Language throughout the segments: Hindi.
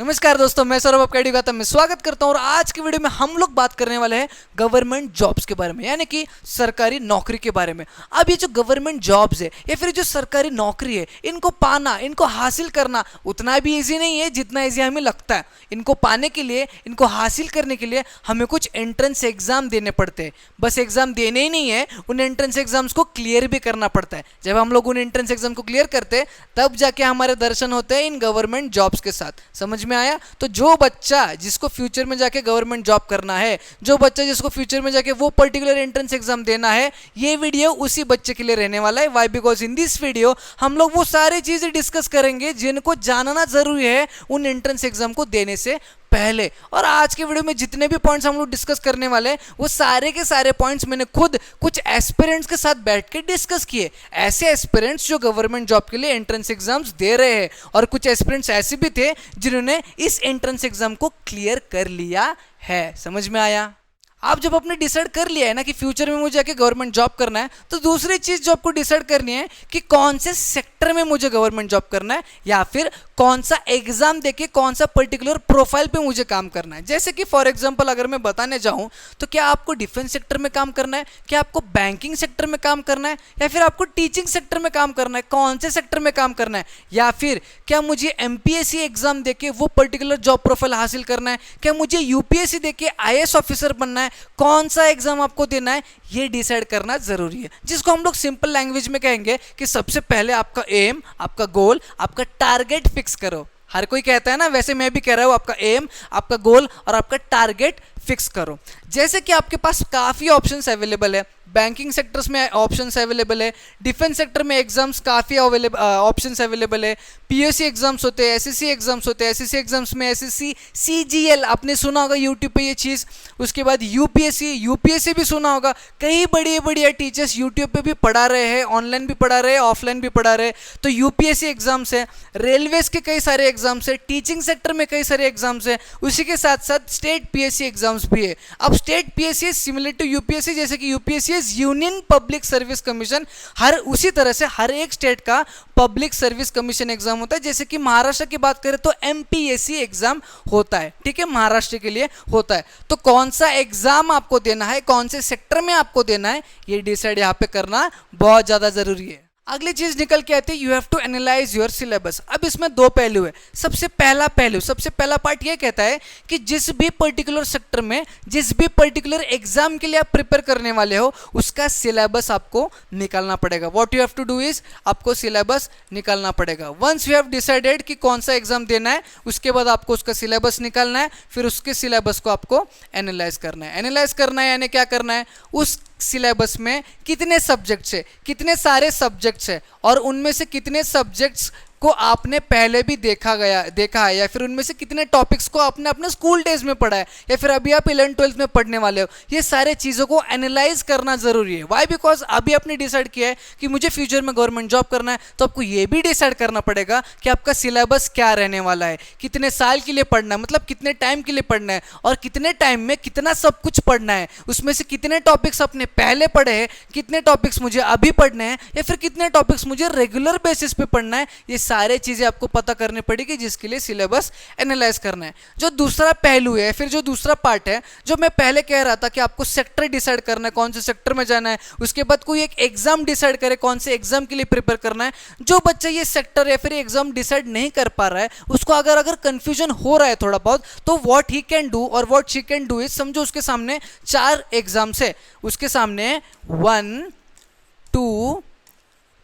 नमस्कार दोस्तों, मैं सौरभ आपका गौतम में स्वागत करता हूं और आज की वीडियो में हम लोग बात करने वाले हैं गवर्नमेंट जॉब्स के बारे में, यानी कि सरकारी नौकरी के बारे में। अब ये जो गवर्नमेंट जॉब्स है या फिर जो सरकारी नौकरी है, इनको पाना, इनको हासिल करना उतना भी इजी नहीं है जितना इजी हमें लगता है। इनको पाने के लिए, इनको हासिल करने के लिए हमें कुछ एंट्रेंस एग्जाम देने पड़ते हैं। बस एग्जाम देने ही नहीं है, उन एंट्रेंस एग्जाम्स को क्लियर भी करना पड़ता है। जब हम लोग उन एंट्रेंस एग्जाम को क्लियर करते हैं तब जाके हमारे दर्शन होते हैं इन गवर्नमेंट जॉब्स के साथ। समझ में आया? तो जो बच्चा जिसको फ्यूचर में जाके गवर्नमेंट जॉब करना है, जो बच्चा जिसको फ्यूचर में जाके वो पर्टिकुलर एंट्रेंस एग्जाम देना है, ये वीडियो उसी बच्चे के लिए रहने वाला है। Why? Because in this video हम लोग वो सारी चीजें डिस्कस करेंगे जिनको जानना जरूरी है उन एंट्रेंस एग्जाम को देने से पहले। और आज के वीडियो में जितने भी पॉइंट्स हम लोग डिस्कस करने वाले हैं वो सारे के सारे पॉइंट्स मैंने खुद कुछ एस्पिरेंट्स के साथ बैठ के डिस्कस किए। ऐसे एस्पिरेंट्स जो गवर्नमेंट जॉब के लिए एंट्रेंस एग्जाम्स दे रहे हैं, और कुछ एस्पिरेंट्स ऐसे भी थे जिन्होंने इस एंट्रेंस एग्जाम को क्लियर कर लिया है। समझ में आया? आप जब आपने डिसाइड कर लिया है ना कि फ्यूचर में मुझे जाके गवर्नमेंट जॉब करना है, तो दूसरी चीज जो आपको डिसाइड करनी है कि कौन से सेक्टर में मुझे गवर्नमेंट जॉब करना है, या फिर कौन सा एग्जाम देके कौन सा पर्टिकुलर प्रोफाइल पे मुझे काम करना है। जैसे कि फॉर एग्जांपल अगर मैं बताने जाऊं तो क्या आपको डिफेंस सेक्टर में काम करना है, क्या आपको बैंकिंग सेक्टर में काम करना है, या फिर आपको टीचिंग सेक्टर में काम करना है, कौन से सेक्टर में काम करना है, या फिर क्या मुझे एमपीएससी एग्जाम देके वो पर्टिकुलर जॉब प्रोफाइल हासिल करना है, क्या मुझे यूपीएससी देके आईएएस ऑफिसर बनना है, कौन सा एग्जाम आपको देना है, ये डिसाइड करना जरूरी है। जिसको हम लोग सिंपल लैंग्वेज में कहेंगे कि सबसे पहले आपका एम, आपका गोल, आपका टारगेट फिक्स करो। हर कोई कहता है ना, वैसे मैं भी कह रहा हूं, आपका एम, आपका गोल और आपका टारगेट फिक्स करो। जैसे कि आपके पास काफ़ी ऑप्शंस अवेलेबल है, बैंकिंग सेक्टर्स में ऑप्शंस अवेलेबल है, डिफेंस सेक्टर में एग्जाम्स काफ़ी ऑप्शंस अवेलेबल है, पीओसी एग्जाम्स होते हैं, एसएससी एग्जाम्स होते हैं, एसएससी एग्जाम्स में एसएससी सीजीएल आपने सुना होगा यूट्यूब पे ये चीज़। उसके बाद यूपीएससी भी सुना होगा। कई बड़ी बढ़िया टीचर्स यूट्यूब पे भी पढ़ा रहे हैं, ऑनलाइन भी पढ़ा रहे हैं, ऑफलाइन भी पढ़ा रहे हैं। तो यूपीएससी एग्जाम्स है, रेलवेज के कई सारे एग्जाम्स है, टीचिंग सेक्टर में कई सारे एग्जाम्स है, उसी के साथ साथ स्टेट पीएससी एग्जाम्स भी है। अब state PSC similar to UPSC, जैसे कि UPSC Union Public Service Commission, उसी तरह से हर एक स्टेट का पब्लिक सर्विस कमीशन एग्जाम होता है। जैसे कि महाराष्ट्र की बात करें तो एमपीएससी एग्जाम होता है, ठीक है, महाराष्ट्र के लिए होता है। तो कौन सा एग्जाम आपको देना है, कौन से सेक्टर में आपको देना है, ये डिसाइड यहाँ पे करना बहुत ज्यादा जरूरी है। अगली चीज निकल के आती है, you have to analyse your syllabus. अब इसमें दो पहलू है। सबसे पहला पार्ट ये कहता है कि जिस भी पर्टिकुलर सेक्टर में, जिस भी पर्टिकुलर एग्जाम के लिए आप प्रिपेयर करने वाले हो, उसका सिलेबस आपको निकालना पड़ेगा। What you have to do is, आपको सिलेबस निकालना पड़ेगा। वंस यू हैव डिसाइडेड कि कौन सा एग्जाम देना है, उसके बाद आपको उसका सिलेबस निकालना है, फिर उसके सिलेबस को आपको एनालाइज करना है। एनालाइज करना है यानी क्या करना है, उस सिलेबस में कितने सब्जेक्ट्स है, कितने सारे सब्जेक्ट्स है, और उनमें से कितने सब्जेक्ट्स को आपने पहले भी देखा है, या फिर उनमें से कितने टॉपिक्स को आपने अपने स्कूल डेज में पढ़ा है, या फिर अभी आप 11th-12th में पढ़ने वाले हो। ये सारे चीज़ों को एनालाइज करना जरूरी है। वाई? बिकॉज अभी आपने डिसाइड किया है कि मुझे फ्यूचर में गवर्नमेंट जॉब करना है, तो आपको ये भी डिसाइड करना पड़ेगा कि आपका सिलेबस क्या रहने वाला है, कितने साल के लिए पढ़ना है, मतलब कितने टाइम के लिए पढ़ना है, और कितने टाइम में कितना सब कुछ पढ़ना है, उसमें से कितने टॉपिक्स आपने पहले पढ़े हैं, कितने टॉपिक्स मुझे अभी पढ़ने हैं, या फिर कितने टॉपिक्स मुझे रेगुलर बेसिस पे पढ़ना है। ये सारे चीजें आपको पता करनी पड़ेगी, जिसके लिए सिलेबस एनालाइज करना है। जो दूसरा पहलू है, फिर जो दूसरा पार्ट है, जो मैं पहले कह रहा था कि आपको सेक्टर डिसाइड करना है, कौन से सेक्टर में जाना है, उसके बाद कोई एक एग्जाम डिसाइड करे, कौन से एग्जाम के लिए प्रिपेयर करना है। जो बच्चा ये सेक्टर या फिर एग्जाम डिसाइड नहीं कर पा रहा है, उसको अगर कंफ्यूजन हो रहा है थोड़ा बहुत, तो व्हाट ही कैन डू और what she can do is, समझो उसके सामने 4 एग्जाम्स है, उसके सामने 1, 2,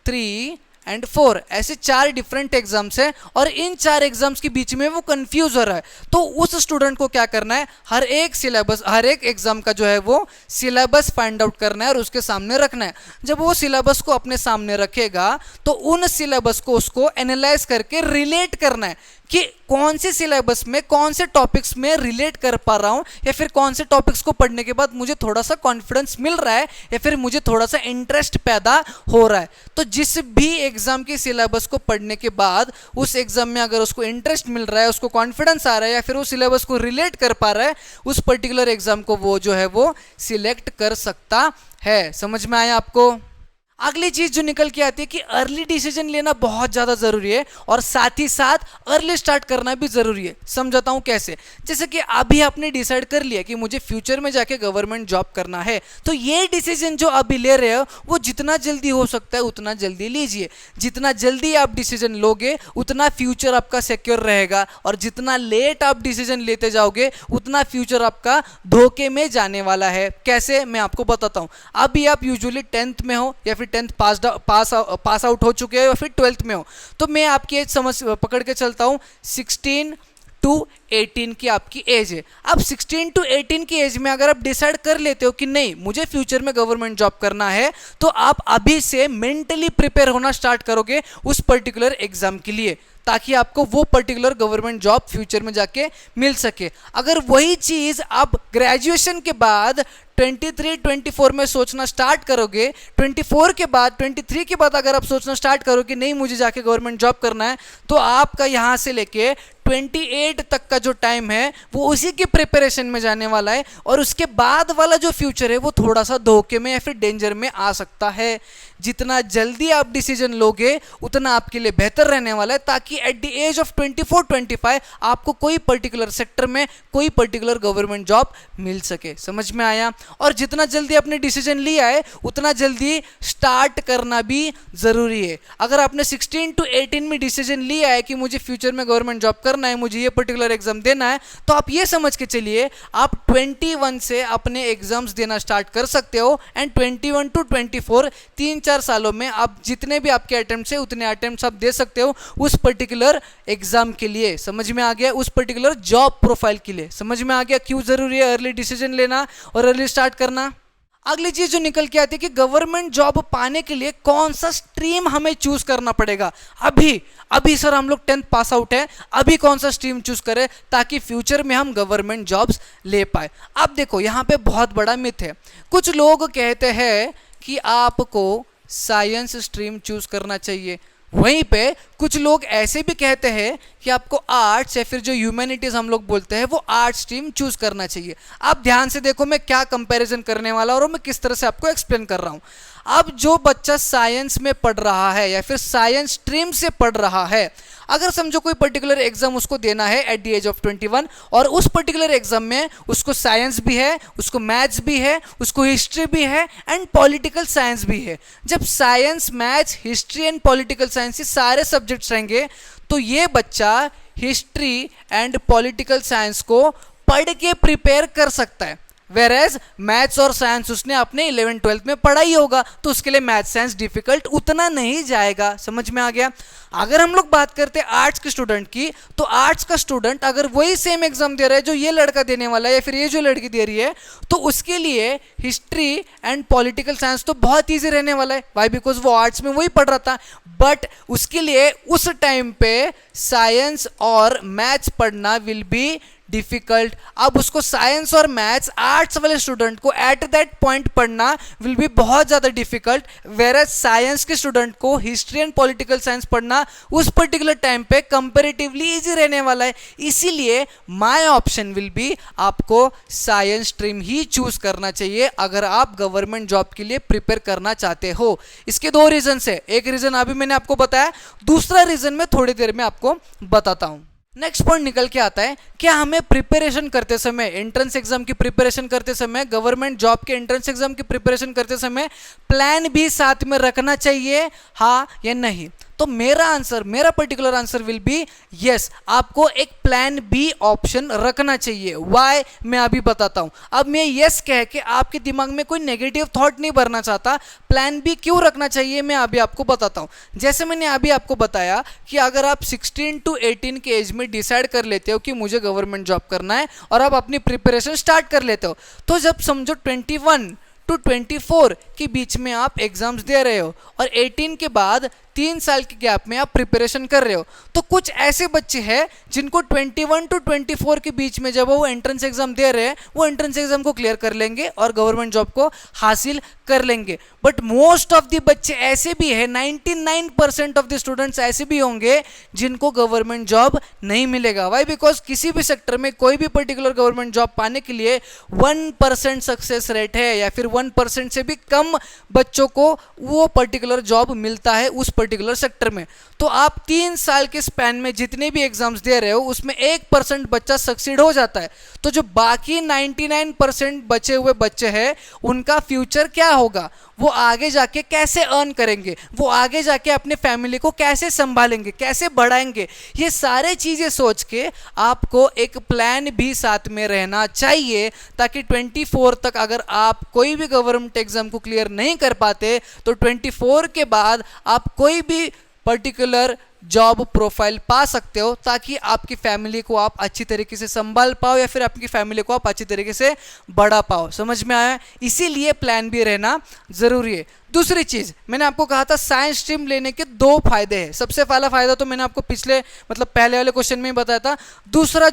3 एंड 4 ऐसे 4 डिफरेंट एग्जाम्स है, और इन 4 एग्जाम्स के बीच में वो कंफ्यूज हो रहा है। तो उस स्टूडेंट को क्या करना है, हर एक एग्जाम का जो है वो सिलेबस फाइंड आउट करना है और उसके सामने रखना है। जब वो सिलेबस को अपने सामने रखेगा तो उन सिलेबस को उसको एनालाइज करके रिलेट करना है कि कौन से सिलेबस में, कौन से टॉपिक्स में रिलेट कर पा रहा हूं, या फिर कौन से टॉपिक्स को पढ़ने के बाद मुझे थोड़ा सा कॉन्फिडेंस मिल रहा है, या फिर मुझे थोड़ा सा इंटरेस्ट पैदा हो रहा है। तो जिस भी एग्जाम के सिलेबस को पढ़ने के बाद उस एग्जाम में अगर उसको इंटरेस्ट मिल रहा है, उसको कॉन्फिडेंस आ रहा है, या फिर वो सिलेबस को रिलेट कर पा रहा है, उस पर्टिकुलर एग्जाम को वो जो है वो सिलेक्ट कर सकता है। समझ में आया आपको? अगली चीज जो निकल के आती है कि अर्ली डिसीजन लेना बहुत ज्यादा जरूरी है और साथ ही साथ अर्ली स्टार्ट करना भी जरूरी है। समझाता हूं कैसे। जैसे कि अभी आपने डिसाइड कर लिया कि मुझे फ्यूचर में जाके गवर्नमेंट जॉब करना है, तो ये डिसीजन जो अभी ले रहे हो वो जितना जल्दी हो सकता है उतना जल्दी लीजिए। जितना जल्दी आप डिसीजन लोगे उतना फ्यूचर आपका सिक्योर रहेगा, और जितना लेट आप डिसीजन लेते जाओगे उतना फ्यूचर आपका धोखे में जाने वाला है। कैसे, मैं आपको बताता हूं। अभी आप यूजुअली 10th में हो या फिर 10th पास आउट हो चुके हो या फिर 12th में हो, तो मैं आपकी एज समझ पकड़ के चलता हूं 16 टू 18 की आपकी एज है। अब 16 टू 18 की एज में अगर आप डिसाइड कर लेते हो कि नहीं मुझे फ्यूचर में गवर्नमेंट जॉब करना है, तो आप अभी से मेंटली प्रिपेयर होना स्टार्ट करोगे उस पर्टिकुलर एग्जाम के लिए, ताकि आपको वो पर्टिकुलर गवर्नमेंट जॉब फ्यूचर में जाके मिल सके। अगर वही चीज आप ग्रेजुएशन के बाद 23-24 में सोचना स्टार्ट करोगे, 24 के बाद 23 के बाद अगर आप सोचना स्टार्ट करोगे नहीं मुझे जाके गवर्नमेंट जॉब करना है, तो आपका यहाँ से लेके 28 तक का जो टाइम है वो उसी की प्रिपरेशन में जाने वाला है, और उसके बाद वाला जो फ्यूचर है वो थोड़ा सा धोखे में या फिर डेंजर में आ सकता है। जितना जल्दी आप डिसीजन लोगे उतना आपके लिए बेहतर रहने वाला है, ताकि एट द एज ऑफ 24-25 आपको कोई पर्टिकुलर सेक्टर में कोई पर्टिकुलर गवर्नमेंट जॉब मिल सके। समझ में आया? और जितना जल्दी आपने डिसीजन लिया है उतना जल्दी स्टार्ट करना भी जरूरी है। अगर आपने 16 टू 18 में डिसीजन लिया है कि मुझे फ्यूचर में गवर्नमेंट जॉब करना है, मुझे ये पर्टिकुलर एग्जाम देना है, तो आप ये समझ के चलिए आप 21 से अपने एग्जाम्स देना स्टार्ट कर सकते हो, एंड 21 टू 24 3-4 सालों में आप जितने भी आपके अटेम्प्ट्स है उतने अटेम्प्ट्स आप दे सकते हो उस पर्टिकुलर एग्जाम के लिए। समझ में आ गया? उस पर्टिकुलर जॉब प्रोफाइल के लिए। समझ में आ गया क्यों जरूरी है अर्ली डिसीजन लेना और अर्ली स्टार्ट करना? अगली चीज जो निकल के आती है कि गवर्नमेंट जॉब पाने के लिए कौन सा स्ट्रीम हमें चूज करना पड़ेगा। अभी सर हम लोग 10th पास आउट है, अभी कौन सा स्ट्रीम चूज करें ताकि फ्यूचर में हम गवर्नमेंट जॉब्स ले पाए। अब देखो यहाँ पे बहुत बड़ा मिथ है। कुछ लोग कहते हैं कि आपको साइंस स्ट्रीम चूज करना चाहिए, वहीं पे कुछ लोग ऐसे भी कहते हैं कि आपको आर्ट्स या फिर जो ह्यूमैनिटीज हम लोग बोलते हैं वो आर्ट्स स्ट्रीम चूज करना चाहिए। आप ध्यान से देखो मैं क्या कंपैरिजन करने वाला और मैं किस तरह से आपको एक्सप्लेन कर रहा हूँ। अब जो बच्चा साइंस में पढ़ रहा है या फिर साइंस स्ट्रीम से पढ़ रहा है, अगर समझो कोई पर्टिकुलर एग्जाम उसको देना है एट द एज ऑफ 21, और उस पर्टिकुलर एग्जाम में उसको साइंस भी है, उसको मैथ्स भी है, उसको हिस्ट्री भी है एंड पॉलिटिकल साइंस भी है। जब science, maths, history and political science ये सारे सब्जेक्ट्स रहेंगे, तो ये बच्चा हिस्ट्री एंड पॉलिटिकल साइंस को पढ़ के प्रिपेयर कर सकता है। वेरेज मैथ्स और साइंस उसने अपने 11th-12th में पढ़ा ही होगा, तो उसके लिए मैथ्स साइंस डिफिकल्ट उतना नहीं जाएगा। समझ में आ गया? अगर हम लोग बात करते हैं आर्ट्स के स्टूडेंट की, तो आर्ट्स का स्टूडेंट अगर वही सेम एग्जाम दे रहा है जो ये लड़का देने वाला है या फिर ये जो लड़की दे रही है, तो उसके लिए हिस्ट्री एंड पॉलिटिकल साइंस तो बहुत ईजी रहने वाला है। वाई? बिकॉज वो आर्ट्स में वही पढ़ रहा था। बट उसके लिए उस टाइम पे साइंस और मैथ्स पढ़ना विल बी डिफिकल्ट। अब उसको साइंस और मैथ्स आर्ट्स वाले स्टूडेंट को एट दैट पॉइंट पढ़ना विल बी बहुत ज़्यादा डिफिकल्ट, वेरएज साइंस के स्टूडेंट को हिस्ट्री एंड पॉलिटिकल साइंस पढ़ना उस पर्टिकुलर टाइम पे कंपैरेटिवली इजी रहने वाला है। इसीलिए माय ऑप्शन विल बी आपको साइंस स्ट्रीम ही चूज करना चाहिए अगर आप गवर्नमेंट जॉब के लिए प्रिपेयर करना चाहते हो। इसके दो रीजन है, एक रीजन अभी मैंने आपको बताया, दूसरा रीजन मैं थोड़ी देर में आपको बताता हूं। नेक्स्ट पॉइंट निकल के आता है, क्या हमें प्रिपरेशन करते समय, एंट्रेंस एग्जाम की प्रिपरेशन करते समय, गवर्नमेंट जॉब के एंट्रेंस एग्जाम की प्रिपरेशन करते समय प्लान भी साथ में रखना चाहिए, हाँ या नहीं? तो मेरा particular answer will be yes, आपको एक प्लान बी ऑप्शन रखना चाहिए। वाई? मैं अभी बताता हूं। अब मैं यस कह के आपके दिमाग में कोई नेगेटिव थॉट नहीं भरना चाहता। प्लान बी क्यों रखना चाहिए मैं अभी आपको बताता हूं। जैसे मैंने अभी आपको बताया कि अगर आप 16 टू 18 के एज में डिसाइड कर लेते हो कि मुझे गवर्नमेंट जॉब करना है और आप अपनी प्रिपरेशन स्टार्ट कर लेते हो, तो जब समझो 21 टू 24 के बीच में आप एग्जाम्स दे रहे हो और 18 के बाद 3 साल के गैप में आप प्रिपरेशन कर रहे हो, तो कुछ ऐसे बच्चे हैं जिनको 21 टू 24 के बीच में जब वो एंट्रेंस एग्जाम दे रहे हैं, वो एंट्रेंस एग्जाम को क्लियर कर लेंगे और गवर्नमेंट जॉब को हासिल कर लेंगे। बट मोस्ट ऑफ द बच्चे ऐसे भी है, 99% ऑफ द स्टूडेंट्स ऐसे भी होंगे जिनको गवर्नमेंट जॉब नहीं मिलेगा। वाई? बिकॉज किसी भी सेक्टर में कोई भी पर्टिकुलर गवर्नमेंट जॉब पाने के लिए 1% सक्सेस रेट है या फिर 1% से भी कम कम बच्चों को वो पर्टिकुलर जॉब मिलता है उस पर्टिकुलर सेक्टर में। तो आप 3 साल के स्पैन में जितने भी एग्जाम्स दे रहे हो उसमें 1% बच्चा सक्सीड हो जाता है, तो जो बाकी 99% बचे हुए बच्चे हैं उनका फ्यूचर क्या होगा, वो आगे जाके कैसे अर्न करेंगे, वो आगे जाके अपने फैमिली को कैसे संभालेंगे, कैसे बढ़ाएंगे, ये सारे चीज़ें सोच के आपको एक प्लान भी साथ में रहना चाहिए, ताकि 24 तक अगर आप कोई भी गवर्नमेंट एग्जाम को क्लियर नहीं कर पाते तो 24 के बाद आप कोई भी पर्टिकुलर जॉब प्रोफाइल पा सकते हो, ताकि आपकी फैमिली को आप अच्छी तरीके से संभाल पाओ या फिर आपकी फैमिली को आप अच्छी तरीके से बढ़ा पाओ। समझ में आया? इसीलिए प्लान भी रहना ज़रूरी है। दूसरी चीज़ मैंने आपको कहा था साइंस स्ट्रीम लेने के 2 फायदे हैं। सबसे पहला फायदा तो मैंने आपको पहले वाले क्वेश्चन में ही बताया था। दूसरा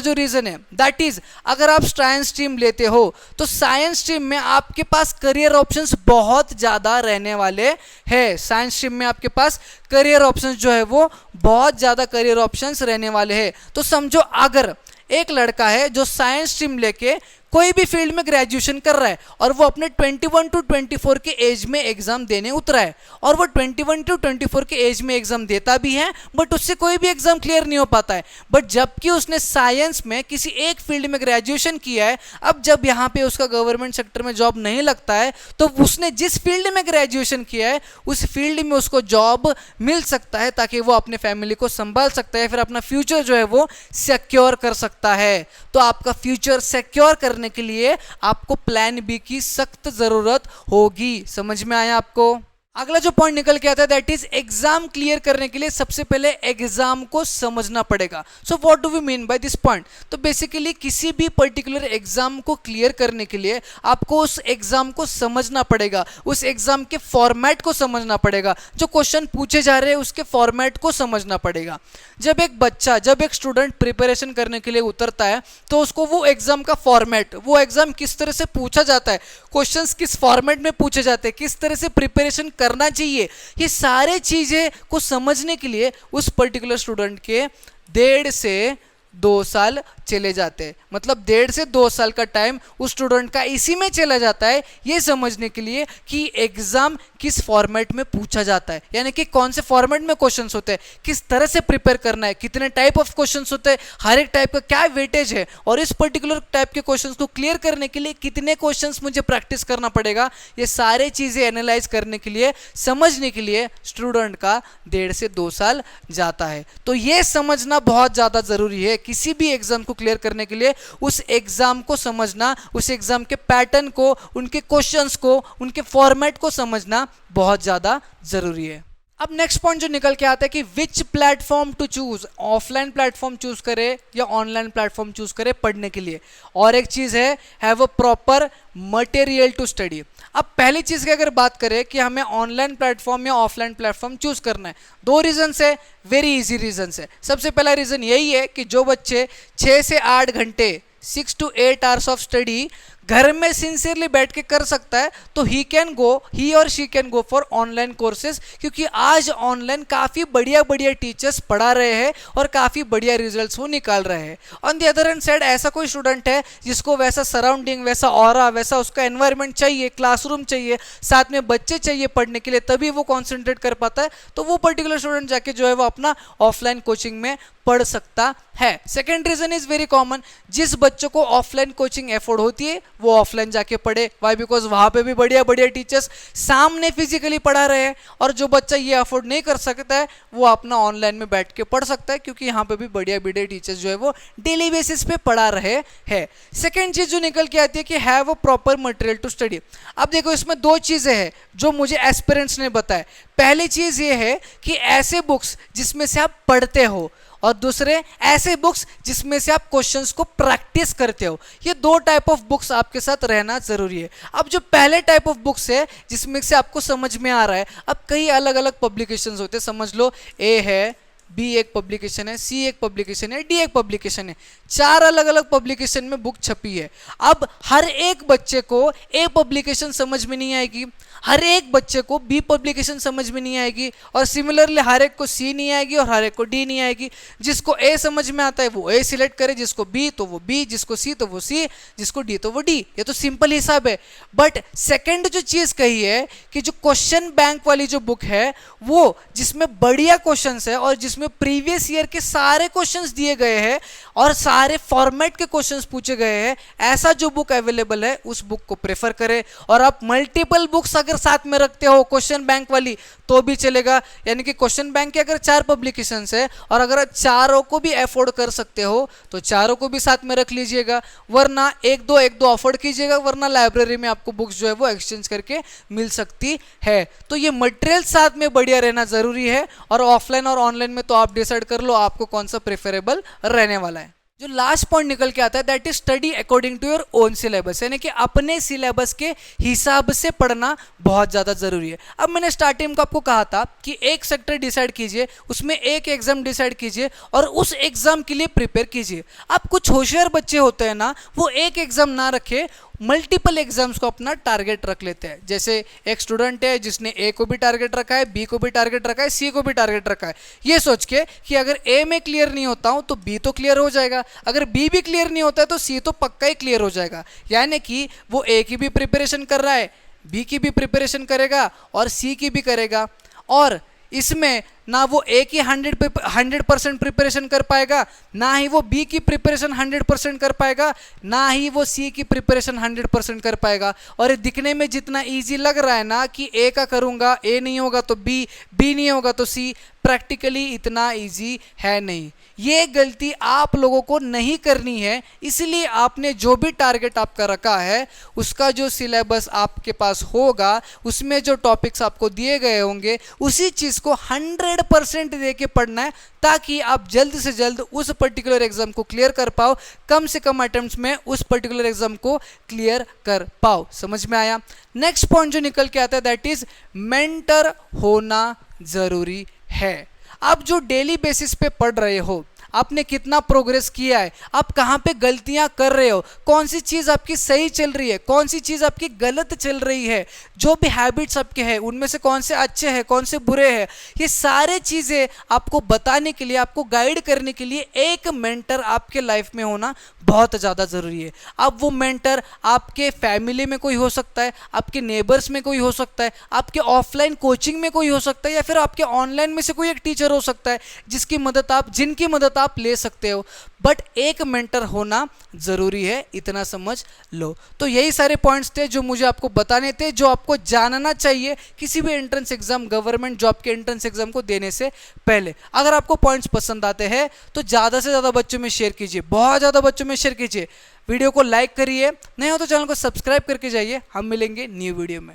जो रीज़न है दैट इज़, अगर आप साइंस स्ट्रीम लेते हो तो साइंस स्ट्रीम में आपके पास करियर ऑप्शंस बहुत ज़्यादा रहने वाले हैं। साइंस स्ट्रीम में आपके पास करियर ऑप्शंस जो है वो बहुत ज़्यादा करियर ऑप्शंस रहने वाले हैं। तो समझो अगर एक लड़का है जो साइंस स्ट्रीम लेके कोई भी फील्ड में ग्रेजुएशन कर रहा है और वो अपने 21 to 24 के एज में एग्जाम देने उतरा है, और वो 21 to 24 के एज में एग्जाम देता भी है बट उससे कोई भी एग्जाम क्लियर नहीं हो पाता है। बट जबकि उसने साइंस में किसी एक फील्ड में ग्रेजुएशन किया है, अब जब यहाँ पे उसका गवर्नमेंट सेक्टर में जॉब नहीं लगता है तो उसने जिस फील्ड में ग्रेजुएशन किया है उस फील्ड में उसको जॉब मिल सकता है, ताकि वो अपने फैमिली को संभाल सकता है, फिर अपना फ्यूचर जो है वो सिक्योर कर सकता है। तो आपका फ्यूचर सिक्योर करने के लिए आपको प्लान बी की सख्त जरूरत होगी। समझ में आया आपको? अगला जो पॉइंट निकल के आता है दैट इज एग्जाम क्लियर करने के लिए सबसे पहले एग्जाम को समझना पड़ेगा। So what do we mean by this point? तो बेसिकली किसी भी पर्टिकुलर एग्जाम को क्लियर करने के लिए आपको उस एग्जाम को समझना पड़ेगा, उस एग्जाम के फॉर्मेट को समझना पड़ेगा, जो क्वेश्चन पूछे जा रहे हैं उसके फॉर्मेट को समझना पड़ेगा। जब एक स्टूडेंट प्रिपरेशन करने के लिए उतरता है तो उसको वो एग्जाम का फॉर्मेट, वो एग्जाम किस तरह से पूछा जाता है, क्वेश्चंस किस फॉर्मेट में पूछे जाते हैं, किस तरह से प्रिपरेशन करना चाहिए, ये सारे चीजें को समझने के लिए उस पर्टिकुलर स्टूडेंट के 1.5 से 2 साल चले जाते हैं। मतलब 1.5 से 2 साल का टाइम उस स्टूडेंट का इसी में चला जाता है ये समझने के लिए कि एग्जाम किस फॉर्मेट में पूछा जाता है, यानी कि कौन से फॉर्मेट में क्वेश्चंस होते हैं, किस तरह से प्रिपेयर करना है, कितने टाइप ऑफ क्वेश्चंस होते हैं, हर एक टाइप का क्या वेटेज है, और इस पर्टिकुलर टाइप के क्वेश्चंस को क्लियर करने के लिए कितने क्वेश्चंस मुझे प्रैक्टिस करना पड़ेगा। ये सारे चीजें एनालाइज करने के लिए, समझने के लिए स्टूडेंट का 1.5 से 2 साल जाता है। तो ये समझना बहुत ज्यादा जरूरी है। किसी भी एग्जाम को क्लियर करने के लिए उस एग्जाम को समझना, उस एग्जाम के पैटर्न को, उनके क्वेश्चंस को, उनके फॉर्मेट को समझना बहुत ज्यादा जरूरी है। अब नेक्स्ट पॉइंट जो निकल के आता है कि which platform to choose, offline platform choose करे या ऑनलाइन प्लेटफॉर्म चूज करे पढ़ने के लिए। और एक चीज है have a proper material to study. अब पहली चीज की अगर बात करें कि हमें ऑनलाइन प्लेटफॉर्म या ऑफलाइन प्लेटफॉर्म चूज करना है, 2 रीजन है, वेरी इजी रीजन है। सबसे पहला रीजन यही है कि जो बच्चे 6 से 8 घंटे 6 to 8 आवर्स ऑफ स्टडी घर में सिंसियरली बैठ के कर सकता है तो ही और she can go for online courses, क्योंकि आज ऑनलाइन काफ़ी बढ़िया टीचर्स पढ़ा रहे हैं और काफ़ी बढ़िया रिजल्ट्स वो निकाल रहे हैं। On the other hand side ऐसा कोई स्टूडेंट है जिसको वैसा सराउंडिंग, वैसा ऑरा, वैसा उसका एनवायरनमेंट चाहिए, क्लासरूम चाहिए, साथ में बच्चे चाहिए पढ़ने के लिए, तभी वो कॉन्सेंट्रेट कर पाता है, तो वो पर्टिकुलर स्टूडेंट जाके जो है वो अपना ऑफलाइन कोचिंग में पढ़ सकता है। Second reason is very common, जिस बच्चों को ऑफलाइन कोचिंग एफोर्ड होती है वो ऑफलाइन जाके पढ़े। वाई? बिकॉज वहां पे भी बढ़िया टीचर्स सामने फिजिकली पढ़ा रहे हैं, और जो बच्चा ये अफोर्ड नहीं कर सकता है वो अपना ऑनलाइन में बैठ के पढ़ सकता है, क्योंकि यहाँ पे भी बढ़िया टीचर्स जो है वो डेली बेसिस पे पढ़ा रहे हैं। सेकेंड चीज जो निकल के आती है कि have a proper material to study. अब देखो इसमें 2 चीजें हैं जो मुझे एस्पिरेंट्स ने बताया। पहली चीज ये है कि ऐसे बुक्स जिसमें से आप पढ़ते हो, और दूसरे ऐसे बुक्स जिसमें से आप क्वेश्चंस को प्रैक्टिस करते हो। ये 2 टाइप ऑफ बुक्स आपके साथ रहना जरूरी है। अब जो पहले टाइप ऑफ बुक्स है जिसमें से आपको समझ में आ रहा है, अब कई अलग अलग पब्लिकेशंस होते हैं, समझ लो ए है, बी एक पब्लिकेशन है, सी एक पब्लिकेशन है, डी एक पब्लिकेशन है। 4 अलग अलग पब्लिकेशन में बुक छपी है। अब हर एक बच्चे को ए पब्लिकेशन समझ में नहीं आएगी, हर एक बच्चे को बी पब्लिकेशन समझ में नहीं आएगी, और सिमिलरली हर एक को सी नहीं आएगी और हर एक को डी नहीं आएगी। जिसको ए समझ में आता है वो ए सिलेक्ट करे, जिसको बी तो वो बी, जिसको सी तो वो सी, जिसको डी तो वो डी। ये तो सिंपल हिसाब है। बट सेकंड जो चीज कही है कि जो क्वेश्चन बैंक वाली जो बुक है वो जिसमें बढ़िया क्वेश्चंस है और जिसमें प्रीवियस ईयर के सारे क्वेश्चंस दिए गए हैं और सारे फॉर्मेट के क्वेश्चंस पूछे गए हैं, ऐसा जो बुक अवेलेबल है उस बुक को प्रेफर करें। और आप मल्टीपल बुक्स अगर साथ में रखते हो क्वेश्चन बैंक वाली तो भी चलेगा, यानी कि क्वेश्चन बैंक के अगर 4 पब्लिकेशंस है और अगर आप चारों को भी अफोर्ड कर सकते हो तो चारों को भी साथ में रख लीजिएगा, वरना एक दो अफोर्ड कीजिएगा, वरना लाइब्रेरी में आपको बुक्स जो है वो एक्सचेंज करके मिल सकती है। तो ये मटेरियल साथ में बढ़िया रहना जरूरी है, और ऑफलाइन और ऑनलाइन में तो आप डिसाइड कर लो आपको कौन सा प्रेफरेबल रहने वाला है। जो लास्ट पॉइंट निकल के आता है that is study according to your own syllabus, यानी कि अपने सिलेबस के हिसाब से पढ़ना बहुत ज़्यादा जरूरी है। अब मैंने स्टार्टिंग में आपको कहा था कि एक सेक्टर डिसाइड कीजिए, उसमें एक एग्जाम डिसाइड कीजिए और उस एग्जाम के लिए प्रिपेयर कीजिए। अब कुछ होशियार बच्चे होते हैं ना, वो एक एग्जाम ना रखे, मल्टीपल एग्जाम्स को अपना टारगेट रख लेते हैं। जैसे एक स्टूडेंट है जिसने ए को भी टारगेट रखा है, बी को भी टारगेट रखा है, सी को भी टारगेट रखा है, ये सोच के कि अगर ए में क्लियर नहीं होता हूं तो बी तो क्लियर हो जाएगा, अगर बी भी क्लियर नहीं होता है तो सी तो पक्का ही क्लियर हो जाएगा। यानी कि वो ए की भी प्रिपरेशन कर रहा है, बी की भी प्रिपरेशन करेगा और सी की भी करेगा, और इसमें ना वो ए की 100% प्रिपरेशन कर पाएगा, ना ही वो बी की प्रिपरेशन 100% कर पाएगा, ना ही वो सी की प्रिपरेशन 100% कर पाएगा। और ये दिखने में जितना इजी लग रहा है ना कि ए का करूँगा, ए नहीं होगा तो बी, बी नहीं होगा तो सी, प्रैक्टिकली इतना इजी है नहीं। ये गलती आप लोगों को नहीं करनी है, इसलिए आपने जो भी टारगेट आपका रखा है उसका जो सिलेबस आपके पास होगा उसमें जो टॉपिक्स आपको दिए गए होंगे उसी चीज़ को 100% दे के पढ़ना है, ताकि आप जल्द से जल्द उस पर्टिकुलर एग्जाम को क्लियर कर पाओ, कम से कम अटेम्प्ट्स में उस पर्टिकुलर एग्जाम को क्लियर कर पाओ। समझ में आया? नेक्स्ट पॉइंट जो निकल के आता है दैट इज मेंटर होना जरूरी है। आप जो डेली बेसिस पे पढ़ रहे हो, आपने कितना प्रोग्रेस किया है, आप कहाँ पे गलतियां कर रहे हो, कौन सी चीज़ आपकी सही चल रही है, कौन सी चीज़ आपकी गलत चल रही है, जो भी हैबिट्स आपके हैं उनमें से कौन से अच्छे हैं कौन से बुरे हैं, ये सारे चीज़ें आपको बताने के लिए, आपको गाइड करने के लिए एक मेंटर आपके लाइफ में होना बहुत ज़्यादा ज़रूरी है। अब वो मेंटर आपके फैमिली में कोई हो सकता है, आपके नेबर्स में कोई हो सकता है, आपके ऑफलाइन कोचिंग में कोई हो सकता है, या फिर आपके ऑनलाइन में से कोई एक टीचर हो सकता है जिनकी मदद आप ले सकते हो। बट एक मेंटर होना जरूरी है, इतना समझ लो। तो यही सारे पॉइंट्स थे जो मुझे आपको बताने थे, जो आपको जानना चाहिए किसी भी एंट्रेंस एग्जाम, गवर्नमेंट जॉब के एंट्रेंस एग्जाम को देने से पहले। अगर आपको पॉइंट्स पसंद आते हैं तो ज़्यादा से ज़्यादा बच्चों में शेयर कीजिए, बहुत ज़्यादा बच्चों में शेयर कीजिए। वीडियो को लाइक करिए, नहीं हो तो चैनल को सब्सक्राइब करके जाइए। हम मिलेंगे न्यू वीडियो में।